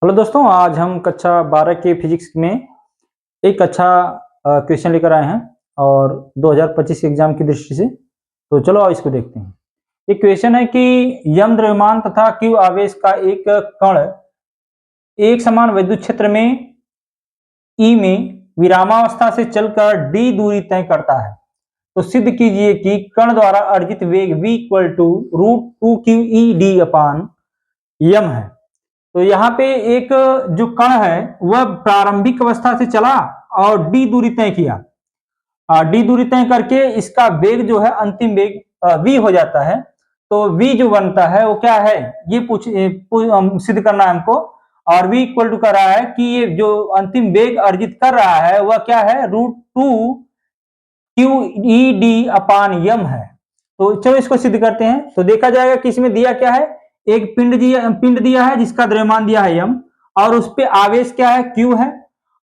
Hello दोस्तों, आज हम कक्षा 12 के फिजिक्स में एक अच्छा क्वेश्चन लेकर आए हैं और 2025 एग्जाम की दृष्टि से। तो चलो अब इसको देखते हैं। एक क्वेश्चन है कि यम द्रव्यमान तथा क्यू आवेश का एक कण एक समान विद्युत क्षेत्र में ई में विरामावस्था से चलकर डी दूरी तय करता है, तो सिद्ध कीजिए कि कण द्वारा अर्जित वेग v equal to root 2 q e d अपान यम है। तो यहाँ पे एक जो कण है वह प्रारंभिक अवस्था से चला और डी दूरी तय किया। डी दूरी तय करके इसका वेग जो है अंतिम वेग v हो जाता है। तो v जो बनता है वो क्या है, ये सिद्ध करना है हमको। और v इक्वल टू कर रहा है कि ये जो अंतिम वेग अर्जित कर रहा है वह क्या है, रूट 2 q e d अपान यम है। तो चलो इसको सिद्ध करते हैं। तो देखा जाएगा कि इसमें दिया क्या है, एक पिंड दिया है जिसका द्रव्यमान दिया है m और उस पे आवेश क्या है, q है,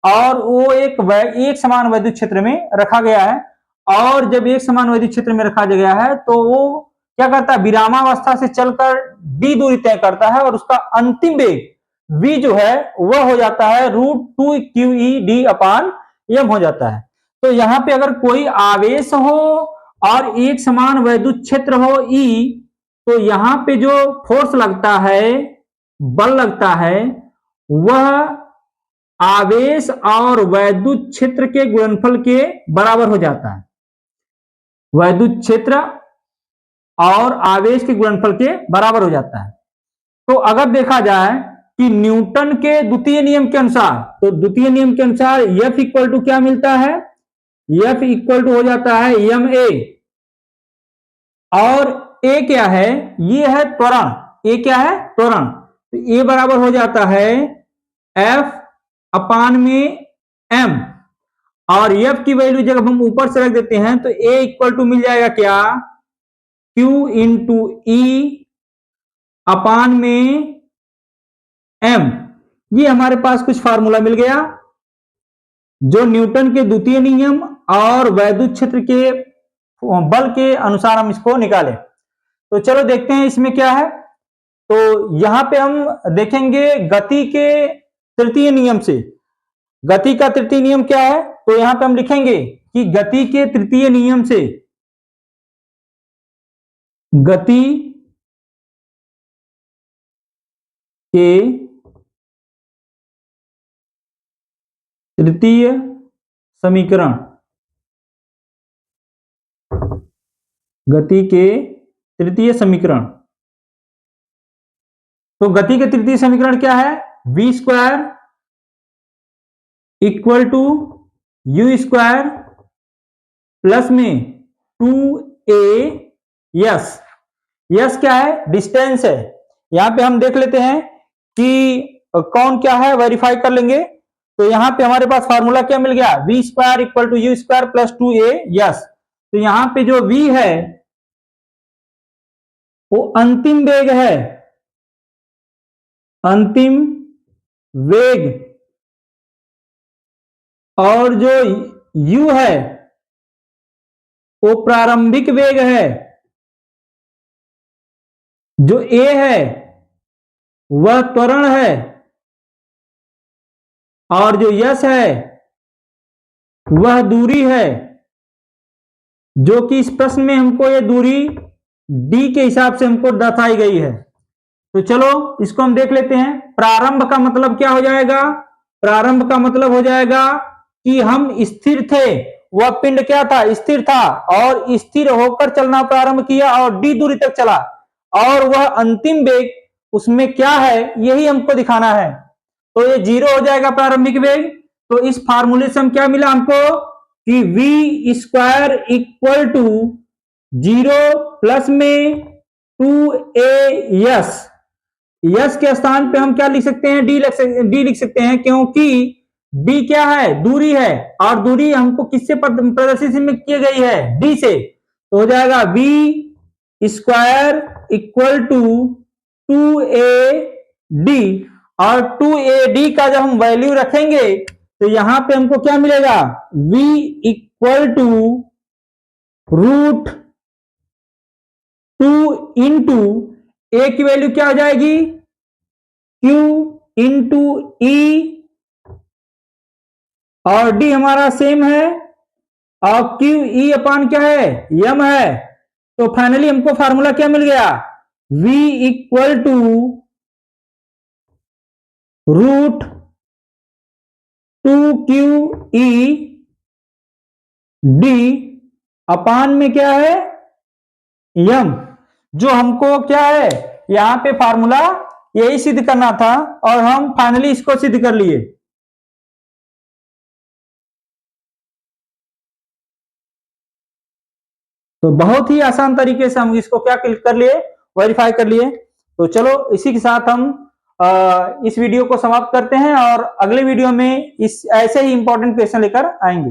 और वो एक समान विद्युत क्षेत्र में रखा गया है। और जब एक समान विद्युत क्षेत्र में रखा गया है तो वो क्या करता है, विरामावस्था से चलकर d दूरी तय करता है और उसका अंतिम वेग v जो है वह हो जाता है रूट 2 q e d अपान m हो जाता है। तो यहाँ पे अगर कोई आवेश हो और एक समान विद्युत क्षेत्र हो E, तो यहाँ पे जो फोर्स लगता है, बल लगता है, वह आवेश और वैद्युत क्षेत्र के गुणनफल के बराबर हो जाता है। वैद्युत क्षेत्र और आवेश के गुणनफल के बराबर हो जाता है। तो अगर देखा जाए कि न्यूटन के द्वितीय नियम के अनुसार, तो द्वितीय नियम के अनुसार F इक्वल टू क्या मिलता है, F इक्वल टू हो जाता है एम ए, और ए क्या है, ये है त्वरण। ए क्या है, त्वरण। तो ए बराबर हो जाता है एफ अपान में एम, और एफ की वैल्यू जब हम ऊपर से रख देते हैं तो ए इक्वल टू मिल जाएगा क्या, क्यू इंटू ई अपान में एम। ये हमारे पास कुछ फार्मूला मिल गया जो न्यूटन के द्वितीय नियम और वैद्युत क्षेत्र के बल के अनुसार हम इसको निकालें। तो चलो देखते हैं इसमें क्या है। तो यहां पे हम देखेंगे गति के तृतीय नियम से। गति का तृतीय नियम क्या है, तो यहां पे हम लिखेंगे कि गति के तृतीय नियम से, गति के तृतीय समीकरण, गति के तृतीय समीकरण। तो गति के तृतीय समीकरण क्या है, v square equal to u square plus में 2a यस क्या है, डिस्टेंस है। यहां पे हम देख लेते हैं कि कौन क्या है, वेरीफाई कर लेंगे। तो यहां पे हमारे पास फार्मूला क्या मिल गया, v square equal to u square plus 2a s. तो यहां पे जो v है वो अंतिम वेग है, अंतिम वेग, और जो u है वो प्रारंभिक वेग है। जो a है वह त्वरण है, और जो यस है वह दूरी है, जो कि इस प्रश्न में हमको ये दूरी d के हिसाब से हमको दर्शाई गई है। तो चलो इसको हम देख लेते हैं। प्रारंभ का मतलब क्या हो जाएगा, प्रारंभ का मतलब हो जाएगा कि हम स्थिर थे, वह पिंड क्या था, स्थिर था, और स्थिर होकर चलना प्रारंभ किया और d दूरी तक चला, और वह अंतिम वेग उसमें क्या है यही हमको दिखाना है। तो ये 0 हो जाएगा प्रारंभिक वेग। तो इस फार्मूले से हम क्या मिला हमको कि v square equal to 0 plus में 2a यस। यस के स्थान पे हम क्या लिख सकते हैं, डी लिख सकते हैं, क्योंकि डी क्या है, दूरी है, और दूरी हमको किससे प्रदर्शित में की गई है, डी से। तो हो जाएगा v square equal to 2ad, और 2ad का जब हम वैल्यू रखेंगे तो यहां पे हमको क्या मिलेगा, v equal to root 2 into A की वैल्यू क्या हो जाएगी, q इंटू ई, और डी हमारा सेम है, और क्यू ई अपान क्या है, यम है। तो फाइनली हमको फार्मूला क्या मिल गया, V equal to root 2QE D upon में क्या है, यम। जो हमको क्या है यहां पे फार्मूला यही सिद्ध करना था, और हम फाइनली इसको सिद्ध कर लिए। तो बहुत ही आसान तरीके से हम इसको क्या कर लिए, वेरीफाई कर लिए। तो चलो इसी के साथ हम इस वीडियो को समाप्त करते हैं, और अगले वीडियो में इस ऐसे ही इंपॉर्टेंट क्वेश्चन लेकर आएंगे।